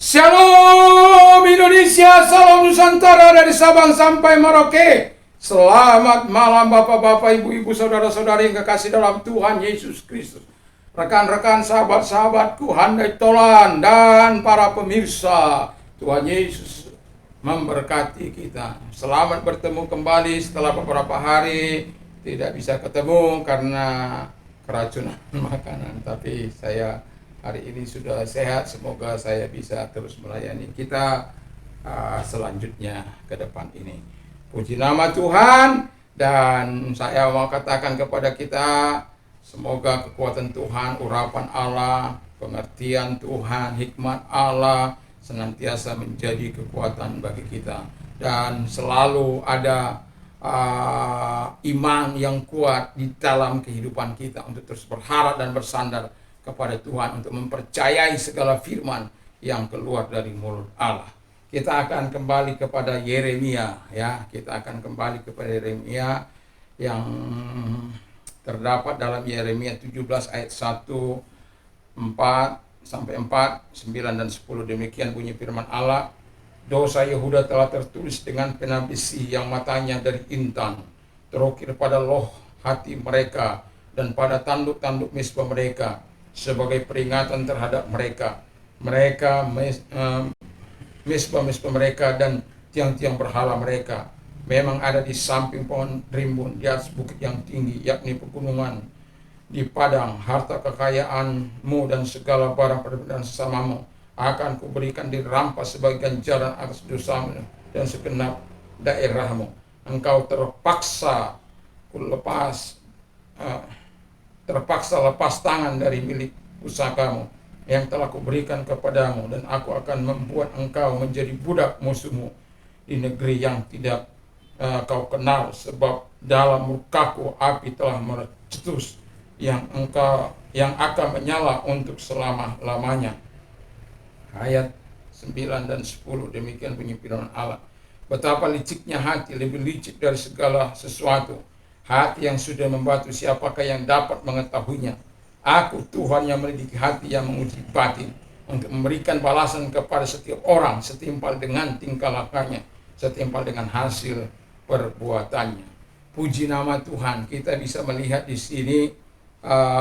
Shalom Indonesia, salam Nusantara dari Sabang sampai Merauke. Selamat malam Bapak-bapak, Ibu-ibu, saudara-saudari yang kekasih dalam Tuhan Yesus Kristus. Rekan-rekan, sahabat-sahabatku, handai tolan dan para pemirsa. Tuhan Yesus memberkati kita. Selamat bertemu kembali setelah beberapa hari tidak bisa ketemu karena keracunan makanan. Tapi saya hari ini sudah sehat, semoga saya bisa terus melayani kita selanjutnya ke depan ini. Puji nama Tuhan, dan saya mau katakan kepada kita, semoga kekuatan Tuhan, urapan Allah, pengertian Tuhan, hikmat Allah senantiasa menjadi kekuatan bagi kita. Dan selalu ada iman yang kuat di dalam kehidupan kita untuk terus berharap dan bersandar kepada Tuhan, untuk mempercayai segala firman yang keluar dari mulut Allah. Kita akan kembali kepada Yeremia, ya. Kita akan kembali kepada Yeremia yang terdapat dalam Yeremia 17 ayat 1, 4 sampai 4, 9 dan 10. Demikian bunyi firman Allah. Dosa Yehuda telah tertulis dengan pena besi yang matanya dari intan, terukir pada loh hati mereka dan pada tanduk-tanduk misbah mereka, sebagai peringatan terhadap mereka. Misbah-misbah mereka dan tiang-tiang berhala mereka memang ada di samping pohon rimbun, di atas bukit yang tinggi, yakni pegunungan, di padang. Harta kekayaanmu dan segala barang perbedaan sesamamu akan kuberikan dirampas sebagai ganjaran atas dosamu dan segenap daerahmu. Engkau terpaksa lepas tangan dari milik pusakamu yang telah kuberikan kepadamu, dan aku akan membuat engkau menjadi budak musuhmu di negeri yang tidak kau kenal, sebab dalam murkaku api telah meletus yang akan menyala untuk selama-lamanya. Ayat 9 dan 10, demikian bunyi firman Allah. Betapa liciknya hati, lebih licik dari segala sesuatu. Hati yang sudah membatu, siapakah yang dapat mengetahuinya? Aku Tuhan yang melidiki hati, yang menguji batin, untuk memberikan balasan kepada setiap orang setimpal dengan tingkah lakunya, setimpal dengan hasil perbuatannya. Puji nama Tuhan. Kita bisa melihat di sini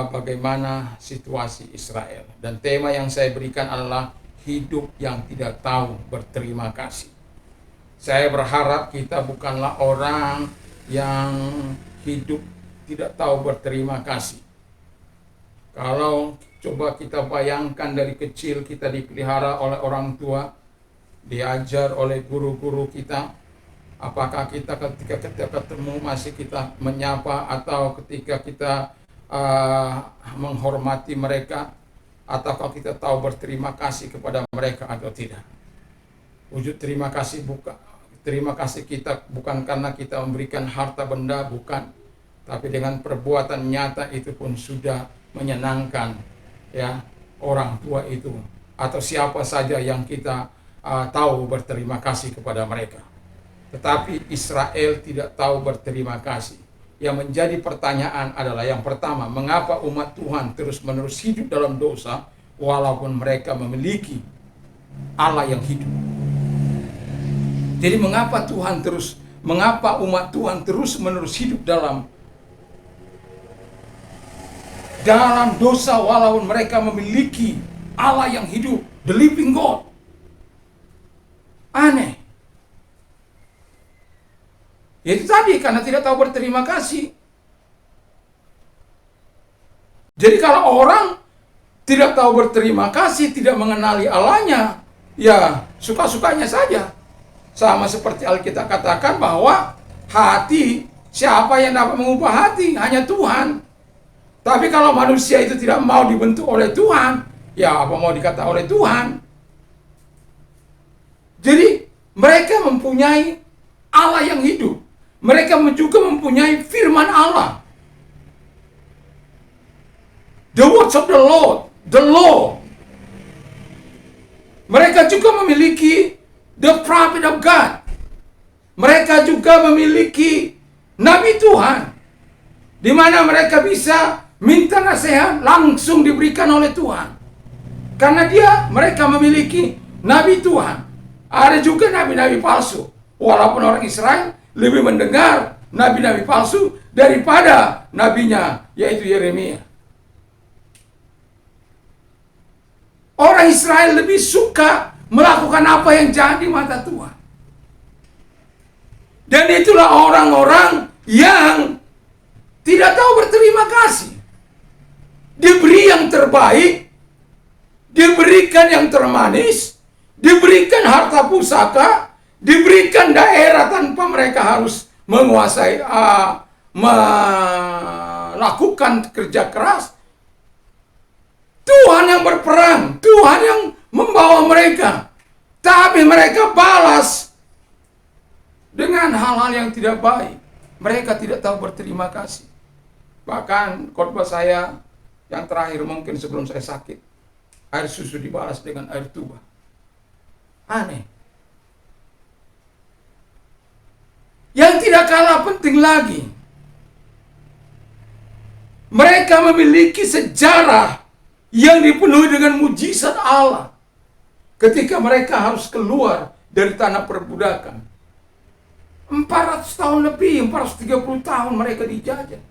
bagaimana situasi Israel, dan tema yang saya berikan adalah hidup yang tidak tahu berterima kasih. Saya berharap kita bukanlah orang yang hidup tidak tahu berterima kasih. Kalau coba kita bayangkan, dari kecil kita dipelihara oleh orang tua, diajar oleh guru-guru kita, apakah kita ketika ketemu masih kita menyapa, atau ketika kita menghormati mereka, ataukah kita tahu berterima kasih kepada mereka atau tidak? Wujud terima kasih kita bukan karena kita memberikan harta benda, bukan, tapi dengan perbuatan nyata itu pun sudah menyenangkan, ya, orang tua itu atau siapa saja yang kita tahu berterima kasih kepada mereka. Tetapi Israel tidak tahu berterima kasih. Yang menjadi pertanyaan adalah, yang pertama, mengapa umat Tuhan terus-menerus hidup dalam dosa walaupun mereka memiliki Allah yang hidup? Jadi mengapa umat Tuhan terus-menerus hidup dalam dosa walaupun mereka memiliki Allah yang hidup, the living God? Aneh. Itu tadi, karena tidak tahu berterima kasih. Jadi kalau orang tidak tahu berterima kasih, tidak mengenali Allahnya, ya suka-sukanya saja. Sama seperti Alkitab katakan bahwa hati, siapa yang dapat mengubah hati? Hanya Tuhan. Tapi kalau manusia itu tidak mau dibentuk oleh Tuhan, ya apa mau dikata oleh Tuhan? Jadi mereka mempunyai Allah yang hidup. Mereka juga mempunyai firman Allah. The words of the Lord, the law. Mereka juga memiliki the prophet of God. Mereka juga memiliki nabi Tuhan, di mana mereka bisa minta nasihat langsung diberikan oleh Tuhan. Karena mereka memiliki nabi Tuhan. Ada juga nabi-nabi palsu. Walaupun orang Israel lebih mendengar nabi-nabi palsu daripada nabinya, yaitu Yeremia. Orang Israel lebih suka melakukan apa yang jahat di mata Tuhan. Dan itulah orang-orang yang tidak tahu berterima kasih. Diberi yang terbaik, diberikan yang termanis, diberikan harta pusaka, diberikan daerah tanpa mereka harus menguasai, melakukan kerja keras. Tuhan yang berperang, Tuhan yang membawa mereka, tapi mereka balas dengan hal-hal yang tidak baik. Mereka tidak tahu berterima kasih. Bahkan khotbah saya yang terakhir mungkin sebelum saya sakit, air susu dibalas dengan air tuba. Aneh. Yang tidak kalah penting lagi, mereka memiliki sejarah yang dipenuhi dengan mujizat Allah ketika mereka harus keluar dari tanah perbudakan. 400 tahun lebih, 430 tahun mereka dijajah.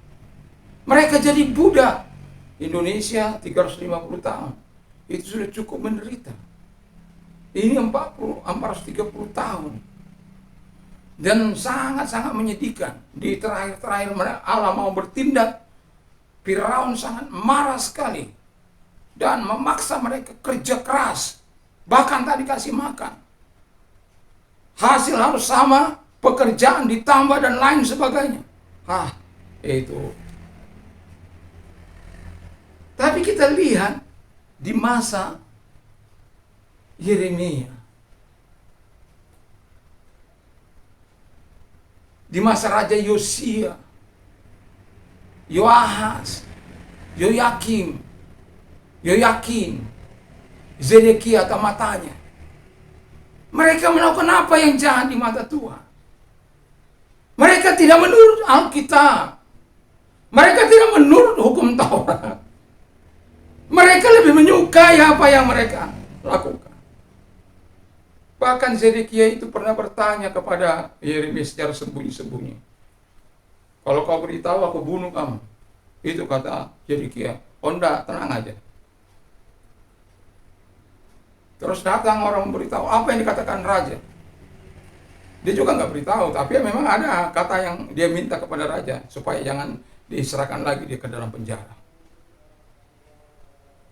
Mereka jadi budak. Indonesia 350 tahun. Itu sudah cukup menderita. Ini 430 tahun. Dan sangat-sangat menyedihkan. Di terakhir-terakhir Allah mau bertindak, Firaun sangat marah sekali dan memaksa mereka kerja keras. Bahkan tak dikasih makan. Hasil harus sama, pekerjaan ditambah dan lain sebagainya. Itu. Tapi kita lihat di masa Yeremia, di masa Raja Yosia, Yoahas, Yoyakim, Zedekia atau matanya. Mereka melakukan apa yang jahat di mata Tuhan. Mereka tidak menurut Alkitab. Mereka tidak menurut hukum Taurat. Mereka lebih menyukai apa yang mereka lakukan. Bahkan Zedekia itu pernah bertanya kepada Yeremia secara sembunyi-sembunyi. Kalau kau beritahu aku bunuh kamu. Itu kata Zedekia. Oh enggak, tenang aja. Terus datang orang memberitahu apa yang dikatakan raja. Dia juga nggak beritahu, tapi memang ada kata yang dia minta kepada raja supaya jangan diserahkan lagi dia ke dalam penjara.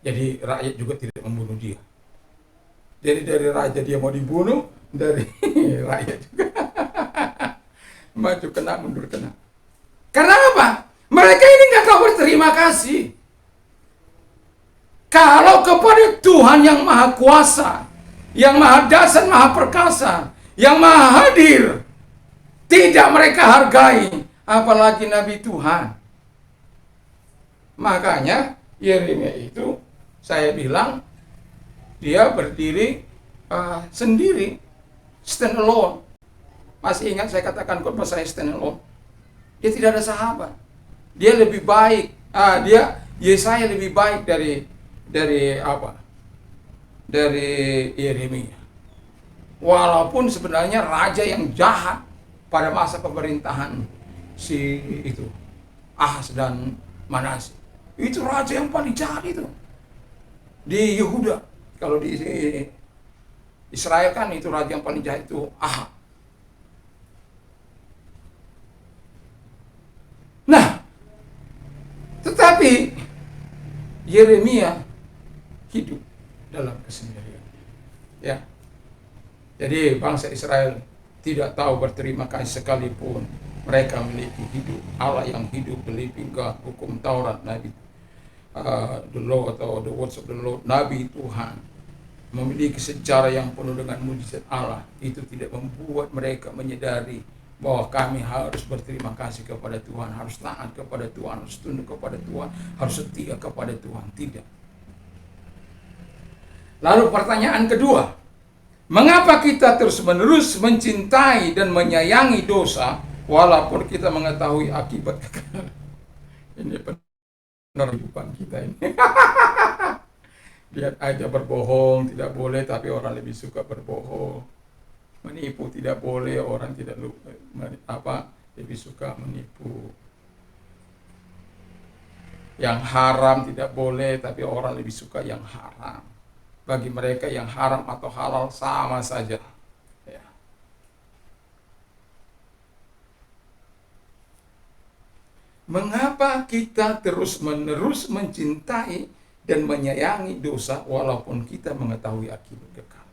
Jadi rakyat juga tidak membunuh dia. Jadi dari raja dia mau dibunuh, dari rakyat juga maju kena, mundur kena. Karena apa? Mereka ini nggak tahu berterima kasih. Kalau kepada Tuhan yang maha kuasa, yang maha dahsyat, maha perkasa, yang maha hadir, tidak mereka hargai, apalagi Nabi Tuhan. Makanya Yeremia itu, saya bilang, dia berdiri sendiri, stand alone. Masih ingat saya katakan khotbah saya stand alone. Dia tidak ada sahabat. Dia lebih baik, Yesaya lebih baik dari Yeremia. Walaupun sebenarnya raja yang jahat pada masa pemerintahan si itu Ahas dan Manasye. Itu raja yang paling jahat itu. Di Yehuda, kalau di Israel kan itu raja yang paling jahat itu Ahab. Nah, tetapi Yeremia hidup dalam kesendirian. Ya. Jadi bangsa Israel tidak tahu berterima kasih sekalipun mereka memiliki hidup Allah yang hidup, believing God, hukum Taurat, Nabi, the law atau the words of the Lord, Nabi Tuhan, memiliki sejarah yang penuh dengan mujizat Allah. Itu tidak membuat mereka menyadari bahwa kami harus berterima kasih kepada Tuhan, harus taat kepada Tuhan, harus tunduk kepada Tuhan, harus setia kepada Tuhan. Tidak. Lalu pertanyaan kedua, mengapa kita terus-menerus mencintai dan menyayangi dosa walaupun kita mengetahui akibat kekalahan? Ini benar bukan kita ini. Lihat aja, berbohong tidak boleh, tapi orang lebih suka berbohong. Menipu tidak boleh, orang tidak lebih suka menipu. Yang haram tidak boleh, tapi orang lebih suka yang haram. Bagi mereka yang haram atau halal sama saja. Ya. Mengapa kita terus-menerus mencintai dan menyayangi dosa walaupun kita mengetahui akibat kekal?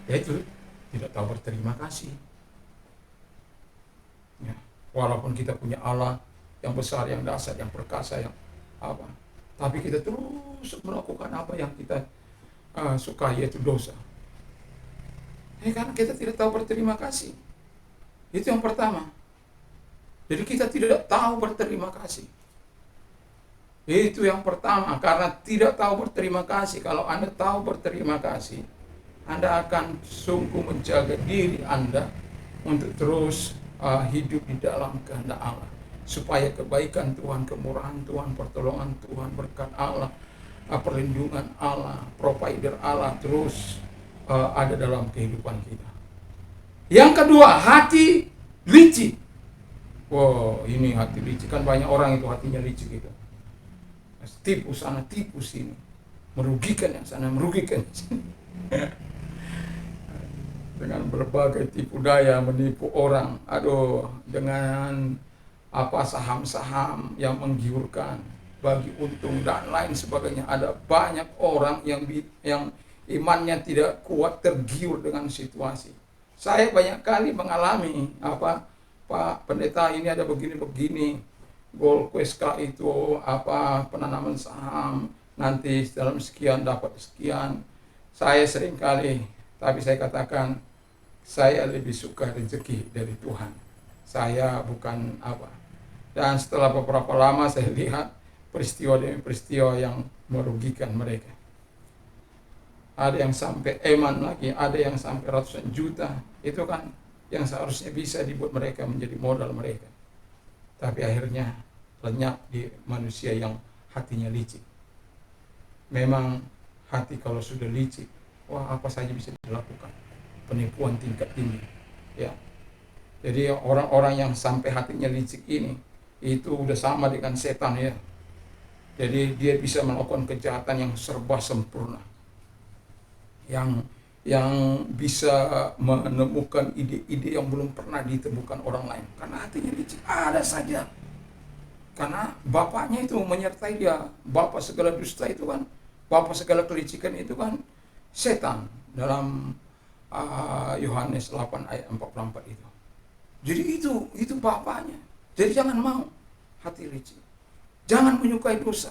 Yaitu tidak tahu berterima kasih. Ya. Walaupun kita punya Allah yang besar, yang dahsyat, yang perkasa, yang apa, tapi kita terus melakukan apa yang kita suka, yaitu dosa. Karena kita tidak tahu berterima kasih. Itu yang pertama. Jadi kita tidak tahu berterima kasih. Itu yang pertama, karena tidak tahu berterima kasih. Kalau Anda tahu berterima kasih, Anda akan sungguh menjaga diri Anda untuk terus hidup di dalam kehendak Allah, supaya kebaikan Tuhan, kemurahan Tuhan, pertolongan Tuhan, berkat Allah, perlindungan Allah, provider Allah terus ada dalam kehidupan kita. Yang kedua, hati licik. Wow, ini hati licik. Kan banyak orang itu hatinya licik gitu. Tipu sana, tipu sini. Merugikan yang sana, merugikan yang sini. Dengan berbagai tipu daya menipu orang. Aduh, dengan saham-saham yang menggiurkan bagi untung dan lain sebagainya. Ada banyak orang yang imannya tidak kuat, tergiur dengan situasi. Saya banyak kali mengalami Pak Pendeta, ini ada begini-begini, Gold Quest itu penanaman saham, nanti dalam sekian dapat sekian. Saya sering kali, tapi saya katakan, saya lebih suka rezeki dari Tuhan. Saya bukan Dan setelah beberapa lama saya lihat peristiwa demi peristiwa yang merugikan mereka. Ada yang sampai eman lagi, ada yang sampai ratusan juta. Itu kan yang seharusnya bisa dibuat mereka menjadi modal mereka. Tapi akhirnya lenyap di manusia yang hatinya licik. Memang hati kalau sudah licik, apa saja bisa dilakukan. Penipuan tingkat tinggi. Ya. Jadi orang-orang yang sampai hatinya licik ini, itu udah sama dengan setan ya. Jadi dia bisa melakukan kejahatan yang serba sempurna. Yang bisa menemukan ide-ide yang belum pernah ditemukan orang lain. Karena hatinya licik, ada saja. Karena bapaknya itu menyertai dia. Bapak segala dusta itu kan, bapak segala kelicikan itu kan setan. Dalam Yohanes 8 ayat 44 itu. Jadi itu bapaknya. Jadi jangan mau hati licik. Jangan menyukai dosa.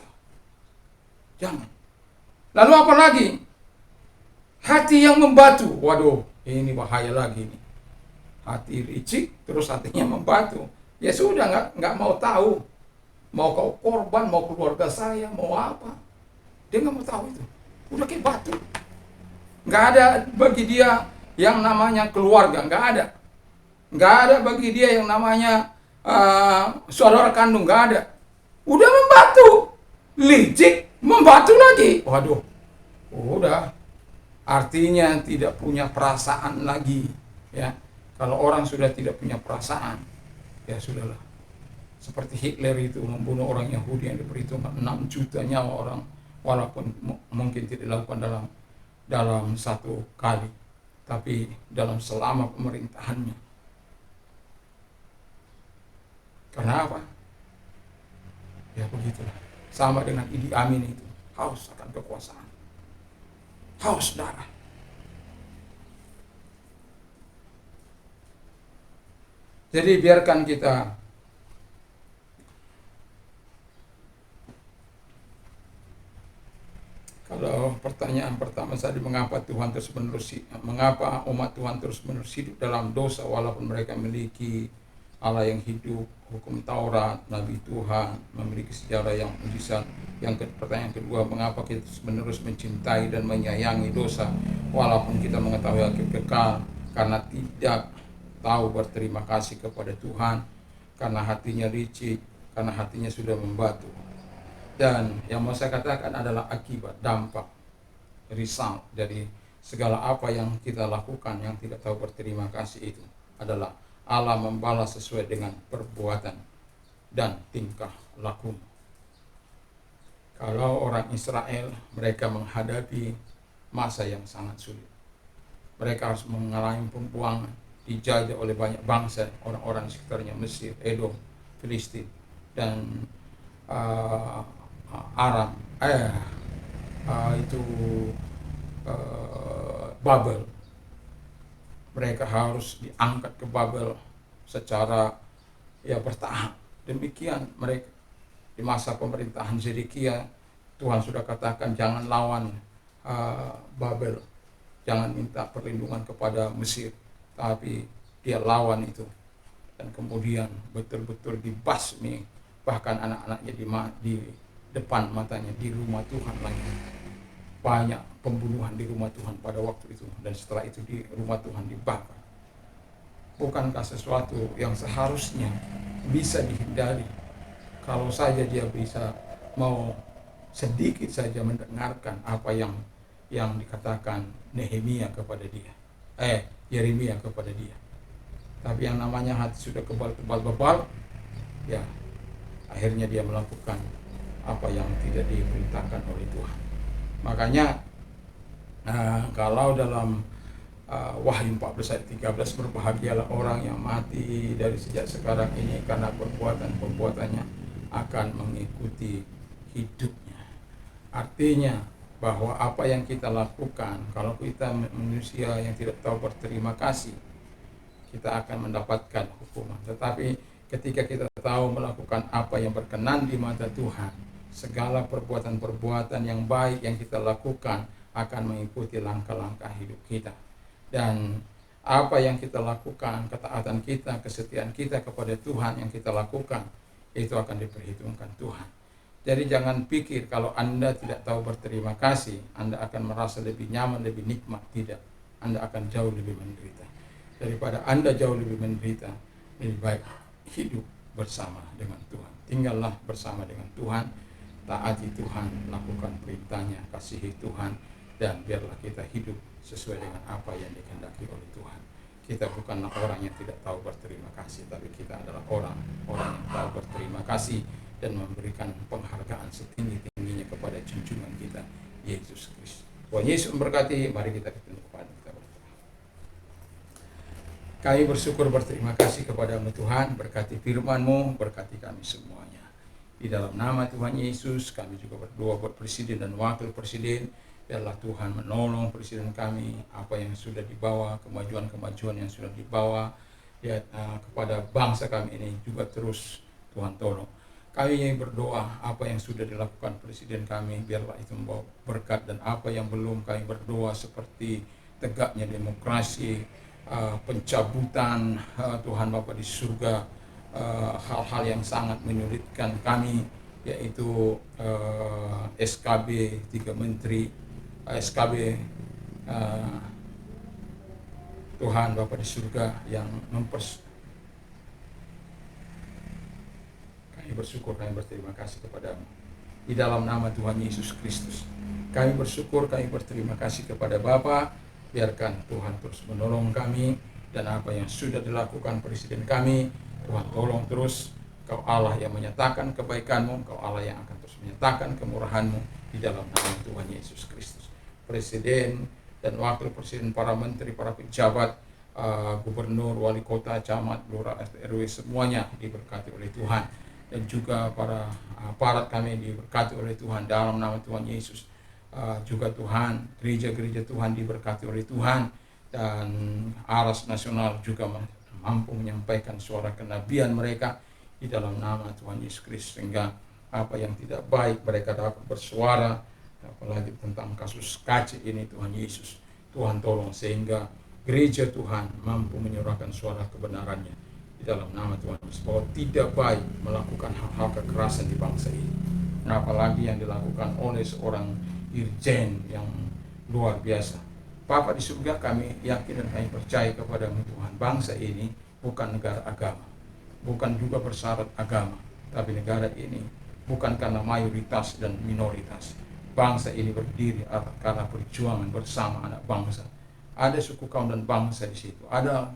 Jangan. Lalu apa lagi? Hati yang membatu. Waduh, ini bahaya lagi nih. Hati licik, terus hatinya membatu. Ya sudah, nggak mau tahu. Mau kau korban, mau keluarga saya, mau apa. Dia nggak mau tahu itu. Udah kayak batu. Nggak ada bagi dia yang namanya keluarga, nggak ada. Nggak ada bagi dia yang namanya saudara kandung, nggak ada. Udah membatu. Licik, membatu lagi. Waduh, udah. Artinya tidak punya perasaan lagi, ya. Kalau orang sudah tidak punya perasaan, ya sudahlah. Seperti Hitler itu membunuh orang Yahudi yang diperhitungkan 6 juta nyawa orang, walaupun mungkin tidak dilakukan dalam satu kali, tapi dalam selama pemerintahannya. Kenapa? Ya begitulah. Sama dengan Idi Amin itu, haus akan kekuasaan. Haus darah. Jadi biarkan kita kalau pertanyaan pertama tadi, mengapa umat Tuhan terus-menerus hidup dalam dosa walaupun mereka memiliki Allah yang hidup, hukum Taurat, Nabi Tuhan, memiliki sejarah yang mujizat. Pertanyaan kedua, mengapa kita terus-menerus mencintai dan menyayangi dosa walaupun kita mengetahui akhir kekal? Karena tidak tahu berterima kasih kepada Tuhan, karena hatinya licik, karena hatinya sudah membatu. Dan yang mau saya katakan adalah akibat, dampak, result dari segala apa yang kita lakukan yang tidak tahu berterima kasih itu adalah Allah membalas sesuai dengan perbuatan dan tingkah laku. Kalau orang Israel, mereka menghadapi masa yang sangat sulit. Mereka harus mengalami pembuangan, dijajah oleh banyak bangsa, orang-orang sekitarnya, Mesir, Edom, Filistin, dan Aram, Babel. Mereka harus diangkat ke Babel secara bertahap. Demikian mereka di masa pemerintahan Zedekia, Tuhan sudah katakan jangan lawan Babel, jangan minta perlindungan kepada Mesir, tapi dia lawan itu. Dan kemudian betul-betul dibasmi, bahkan anak-anaknya di depan matanya di rumah Tuhan lagi. Banyak pembunuhan di rumah Tuhan pada waktu itu, dan setelah itu di rumah Tuhan dibakar. Bukankah sesuatu yang seharusnya bisa dihindari kalau saja dia bisa mau sedikit saja mendengarkan apa yang dikatakan Nehemia kepada dia, Yeremia kepada dia. Tapi yang namanya hati sudah kebal-bebal, ya akhirnya dia melakukan apa yang tidak diperintahkan oleh Tuhan. Makanya kalau dalam Wahyu 14 ayat 13, berbahagialah orang yang mati dari sejak sekarang ini, karena perbuatan-perbuatannya akan mengikuti hidupnya. Artinya bahwa apa yang kita lakukan, kalau kita manusia yang tidak tahu berterima kasih, kita akan mendapatkan hukuman. Tetapi ketika kita tahu melakukan apa yang berkenan di mata Tuhan, segala perbuatan-perbuatan yang baik yang kita lakukan akan mengikuti langkah-langkah hidup kita. Dan apa yang kita lakukan, ketaatan kita, kesetiaan kita kepada Tuhan yang kita lakukan, itu akan diperhitungkan Tuhan. Jadi jangan pikir kalau Anda tidak tahu berterima kasih, Anda akan merasa lebih nyaman, lebih nikmat. Tidak, Anda akan jauh lebih menderita. Daripada Anda jauh lebih menderita, lebih baik hidup bersama dengan Tuhan. Tinggallah bersama dengan Tuhan, taati Tuhan, lakukan perintahnya, kasihi Tuhan, dan biarlah kita hidup sesuai dengan apa yang dikehendaki oleh Tuhan. Kita bukanlah orang yang tidak tahu berterima kasih, tapi kita adalah orang yang tahu berterima kasih dan memberikan penghargaan setinggi-tingginya kepada junjungan kita, Yesus Kristus. Tuhan Yesus memberkati. Mari kita bertunduk kepada kita berdoa. Kami bersyukur berterima kasih kepada-Mu Tuhan, berkati firman-Mu, berkati kami semuanya. Di dalam nama Tuhan Yesus, kami juga berdoa buat Presiden dan Wakil Presiden. Biarlah Tuhan menolong Presiden kami, apa yang sudah dibawa, kemajuan-kemajuan yang sudah dibawa kepada bangsa kami ini juga terus Tuhan tolong. Kami berdoa apa yang sudah dilakukan Presiden kami, biarlah itu membawa berkat, dan apa yang belum, kami berdoa seperti tegaknya demokrasi, pencabutan Tuhan Bapa di surga, hal-hal yang sangat menyulitkan kami, yaitu SKB 3 Menteri, SKB Tuhan Bapa di surga yang kami bersyukur, kami berterima kasih kepada-Mu. Di dalam nama Tuhan Yesus Kristus, kami bersyukur, kami berterima kasih kepada Bapa. Biarkan Tuhan terus menolong kami, dan apa yang sudah dilakukan Presiden kami, Tuhan tolong terus. Kau Allah yang menyatakan kebaikan-Mu, Kau Allah yang akan terus menyatakan kemurahan-Mu, di dalam nama Tuhan Yesus Kristus. Presiden dan Wakil Presiden, para menteri, para pejabat, gubernur, wali kota, camat, lurah, RT, RW, semuanya diberkati oleh Tuhan. Dan juga para aparat kami diberkati oleh Tuhan dalam nama Tuhan Yesus. Juga Tuhan, gereja-gereja Tuhan diberkati oleh Tuhan, dan Aras Nasional juga mampu menyampaikan suara kenabian mereka di dalam nama Tuhan Yesus Kristus, sehingga apa yang tidak baik mereka dapat bersuara. Apalagi tentang kasus KC ini, Tuhan Yesus, Tuhan tolong sehingga gereja Tuhan mampu menyuarakan suara kebenarannya di dalam nama Tuhan Yesus, bahwa tidak baik melakukan hal-hal kekerasan di bangsa ini, apalagi yang dilakukan oleh seorang irjen yang luar biasa. Bapa di surga, kami yakin dan kami percaya kepada-Mu Tuhan, bangsa ini bukan negara agama, bukan juga bersyarat agama, tapi negara ini bukan karena mayoritas dan minoritas. Bangsa ini berdiri karena perjuangan bersama anak bangsa. Ada suku kaum dan bangsa di situ. Ada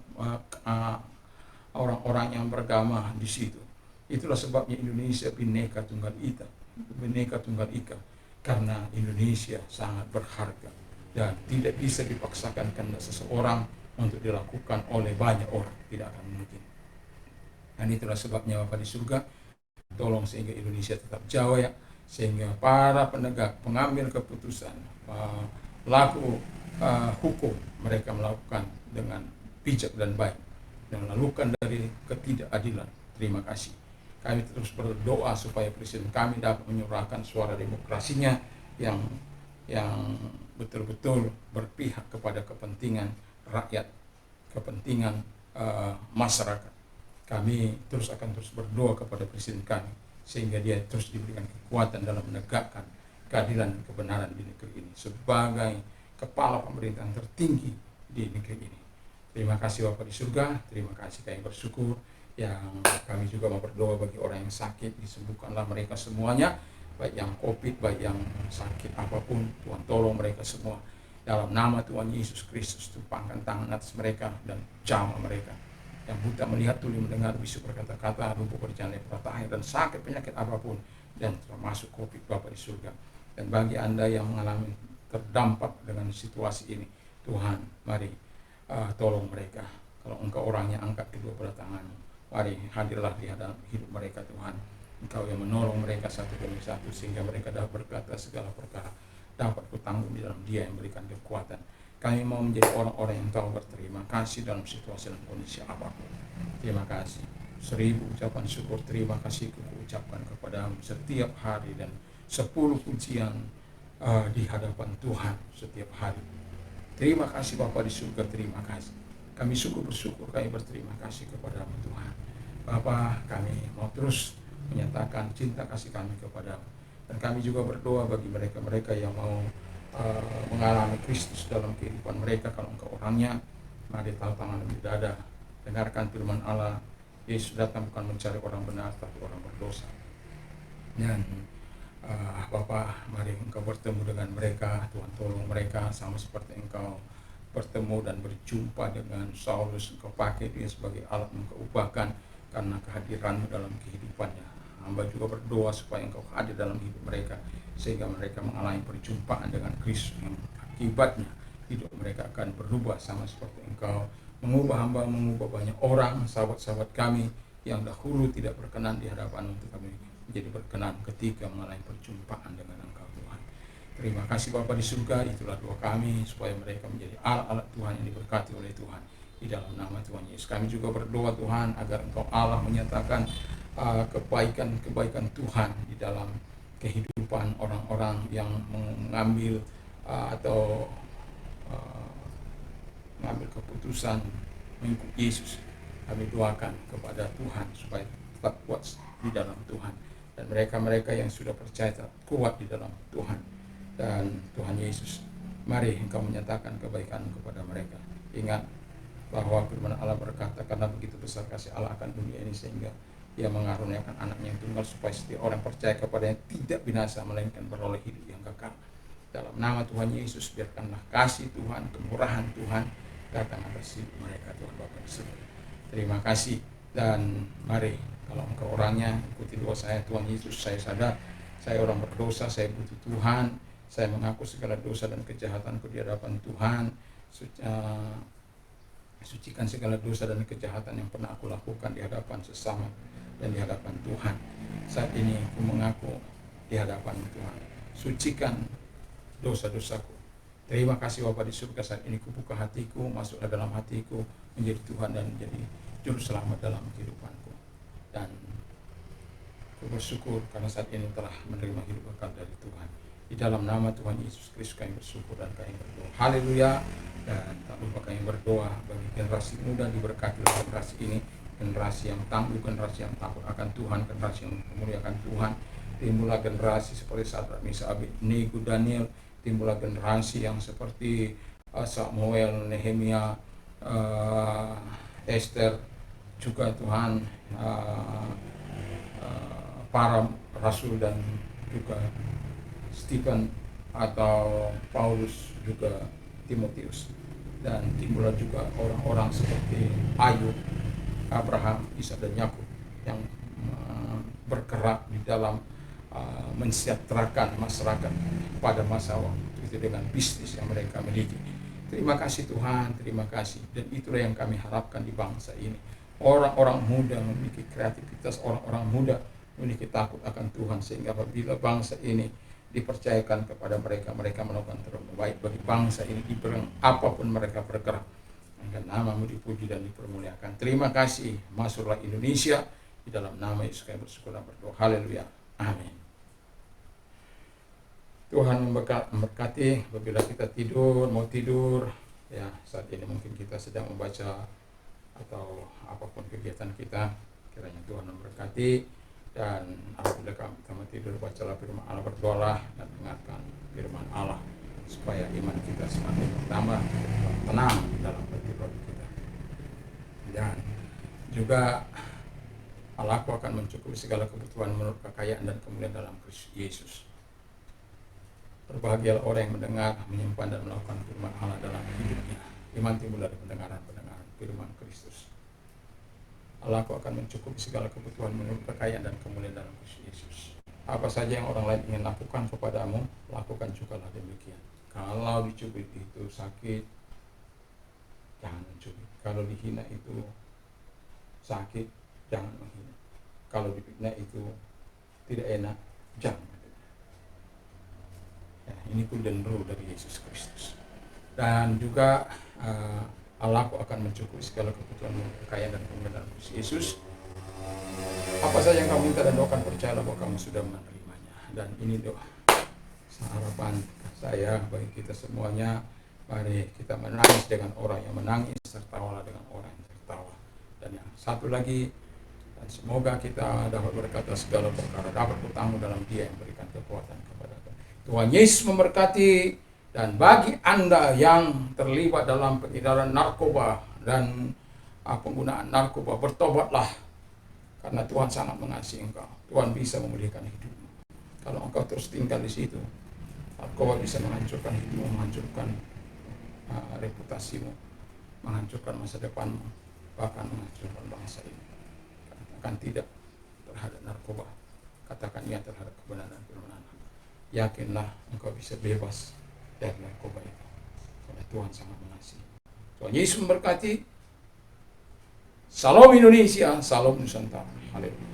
orang-orang yang beragama di situ. Itulah sebabnya Indonesia Bhinneka Tunggal Ika, Bhinneka Tunggal Ika, karena Indonesia sangat berharga dan tidak bisa dipaksakan kehendak seseorang untuk dilakukan oleh banyak orang, tidak akan mungkin. Dan itulah sebabnya Bapa di surga, tolong sehingga Indonesia tetap jaya, sehingga para penegak, pengambil keputusan, pelaku hukum, mereka melakukan dengan bijak dan baik dan melakukan dari ketidakadilan. Terima kasih. Kami terus berdoa supaya presiden kami dapat menyuarakan suara demokrasinya yang betul-betul berpihak kepada kepentingan rakyat, kepentingan masyarakat. Kami akan terus berdoa kepada presiden kami sehingga dia terus diberikan kekuatan dalam menegakkan keadilan dan kebenaran di negeri ini sebagai kepala pemerintahan tertinggi di negeri ini. Terima kasih Bapa di surga, terima kasih, kami bersyukur. Yang kami juga mau berdoa bagi orang yang sakit, disembuhkanlah mereka semuanya, baik yang COVID, baik yang sakit apapun. Tuhan tolong mereka semua dalam nama Tuhan Yesus Kristus. Tumpangkan tangan atas mereka dan jamah mereka. Yang buta melihat, tuli mendengar, bisu berkata-kata, lumpuh berjalan, lepra tahir, dan sakit penyakit apapun, dan termasuk COVID, Bapa di surga. Dan bagi Anda yang mengalami terdampak dengan situasi ini, Tuhan, mari tolong mereka. Kalau Engkau orangnya, angkat kedua belah tangan-Mu. Mari hadirlah di hadapan hidup mereka, Tuhan. Engkau yang menolong mereka satu demi satu sehingga mereka dapat berkata segala perkara dapat kutanggung di dalam Dia yang memberikan kekuatan. Kami mau menjadi orang-orang yang tahu berterima kasih dalam situasi dan kondisi apapun. Terima kasih. 1000 ucapan syukur terima kasih ucapkan kepadamu setiap hari, dan 10 pujian di hadapan Tuhan setiap hari. Terima kasih Bapa di surga, terima kasih. Kami sungguh bersyukur, kami berterima kasih kepadamu Tuhan. Bapa, kami mau terus menyatakan cinta kasih kami kepadamu. Dan kami juga berdoa bagi mereka-mereka yang mau mengalami Kristus dalam kehidupan mereka. Kalau Engkau orangnya, mari taruh tangan di dada. Dengarkan firman Allah, Yesus datang bukan mencari orang benar, tapi orang berdosa. Dan Bapa, mari Engkau bertemu dengan mereka. Tuhan tolong mereka sama seperti Engkau bertemu dan berjumpa dengan Saulus. Engkau pakai dia sebagai alat, Engkau ubahkan karena kehadiran-Mu dalam kehidupannya. Hamba juga berdoa supaya Engkau hadir dalam hidup mereka sehingga mereka mengalami perjumpaan dengan Kristus yang akibatnya hidup mereka akan berubah sama seperti Engkau mengubah hamba, mengubah banyak orang, sahabat-sahabat kami yang dahulu tidak berkenan di hadapan untuk kami menjadi berkenan ketika mengalami perjumpaan dengan Engkau, Tuhan. Terima kasih Bapa di surga, itulah doa kami supaya mereka menjadi alat-alat Tuhan yang diberkati oleh Tuhan. Di dalam nama Tuhan Yesus kami juga berdoa Tuhan agar Engkau Allah menyatakan kebaikan-kebaikan Tuhan di dalam kehidupan orang-orang yang mengambil atau mengambil keputusan mengikut Yesus. Kami doakan kepada Tuhan supaya tetap kuat di dalam Tuhan, dan mereka-mereka yang sudah percaya tetap kuat di dalam Tuhan. Dan Tuhan Yesus, mari Engkau menyatakan kebaikan kepada mereka. Ingat bahwa firman Allah berkata, karena begitu besar kasih Allah akan dunia ini sehingga Dia mengaruniakan anaknya yang tunggal supaya setiap orang percaya kepadanya tidak binasa melainkan beroleh hidup yang kekal. Dalam nama Tuhan Yesus, biarkanlah kasih Tuhan, kemurahan Tuhan datang atas hidup mereka, Tuhan Bapa di surga. Terima kasih, dan mari kalau Engkau orangnya ikuti doa saya. Tuhan Yesus, saya sadar saya orang berdosa, saya butuh Tuhan. Saya mengaku segala dosa dan kejahatanku di hadapan Tuhan. Sucikan segala dosa dan kejahatan yang pernah aku lakukan di hadapan sesama dan di hadapan Tuhan. Saat ini aku mengaku di hadapan Tuhan. Sucikan dosa-dosaku. Terima kasih Bapa di surga, saat ini kubuka hatiku, masuklah dalam hatiku, menjadi Tuhan dan menjadi juru selamat dalam kehidupanku. Dan aku bersyukur karena saat ini telah menerima hidup kekal dari Tuhan. Di dalam nama Tuhan Yesus Kristus kami bersyukur dan kami berdoa. Haleluya. Dan tak lupa kami berdoa bagi generasi muda diberkati oleh generasi ini, generasi yang tangguh, generasi yang takut akan Tuhan, generasi yang memuliakan Tuhan. Timbullah generasi seperti Sadrak, Mesyak, Abednego, Daniel. Timbullah generasi yang seperti Samuel, Nehemia, Esther, juga Tuhan para rasul dan juga Stephen atau Paulus, juga Timotius, dan timbullah juga orang-orang seperti Ayub, Abraham, Ishak dan Yakub yang bergerak di dalam mensejahterakan masyarakat pada masa waktu itu dengan bisnis yang mereka miliki. Terima kasih Tuhan, terima kasih. Dan itulah yang kami harapkan di bangsa ini. Orang-orang muda memiliki kreativitas, orang-orang muda memiliki takut akan Tuhan, sehingga apabila bangsa ini dipercayakan kepada mereka, mereka melakukan terbaik bagi bangsa ini di bidang apapun mereka bergerak. Agar namamu dipuji dan dipermuliakan. Terima kasih. Masuklah Indonesia, di dalam nama Yesus kami bersyukur dan berdoa. Haleluya. Amin. Tuhan memberkati apabila kita mau tidur, ya saat ini mungkin kita sedang membaca atau apapun kegiatan kita, kiranya Tuhan memberkati. Dan apabila kita mau tidur, bacalah firman Allah, berdoalah dan dengarkan firman Allah supaya iman kita semakin bertambah, tenang dalam pertiduran kita. Dan juga Allahku akan mencukupi segala kebutuhan menurut kekayaan dan kemuliaan dalam Kristus Yesus. Berbahagialah orang yang mendengar, menyimpan dan melakukan firman Allah dalam hidupnya. Iman timbul dari pendengaran firman Kristus. Allahku akan mencukupi segala kebutuhan menurut kekayaan dan kemuliaan dalam Kristus Yesus. Apa saja yang orang lain ingin lakukan kepadamu, lakukan jugalah demikian. Kalau dicubit itu sakit, jangan mencubit. Kalau dihina itu sakit, jangan menghina. Kalau difitnah itu tidak enak, jangan. Ya, ini golden rule dari Yesus Kristus. Dan juga Allahku akan mencukupi segala kebutuhan kekayaan dan kemuliaan dalam Kristus Yesus. Apa saja yang kamu minta dan doakan, percayalah bahwa kamu sudah menerimanya. Dan ini doa harapan saya bagi kita semuanya. Mari kita menangis dengan orang yang menangis, tertawalah dengan orang yang tertawa. Dan yang satu lagi, dan semoga kita dapat berkata segala perkara dapat bertanggung dalam Dia yang berikan kekuatan kepada kita. Tuhan Yesus memberkati. Dan bagi Anda yang terlibat dalam pengedaran narkoba dan penggunaan narkoba, bertobatlah, karena Tuhan sangat mengasihi engkau. Tuhan bisa memulihkan hidupmu. Kalau engkau terus tinggal di situ, narkoba bisa menghancurkan hidupmu, menghancurkan reputasimu, menghancurkan masa depanmu, bahkan menghancurkan bangsa ini. Katakan tidak terhadap narkoba, katakan ya terhadap kebenaran firman Allah. Yakinlah engkau bisa bebas dari narkoba itu, karena Tuhan sangat mengasihi. Tuhan Yesus memberkati. Salam Indonesia, salam Nusantara. Haleluya.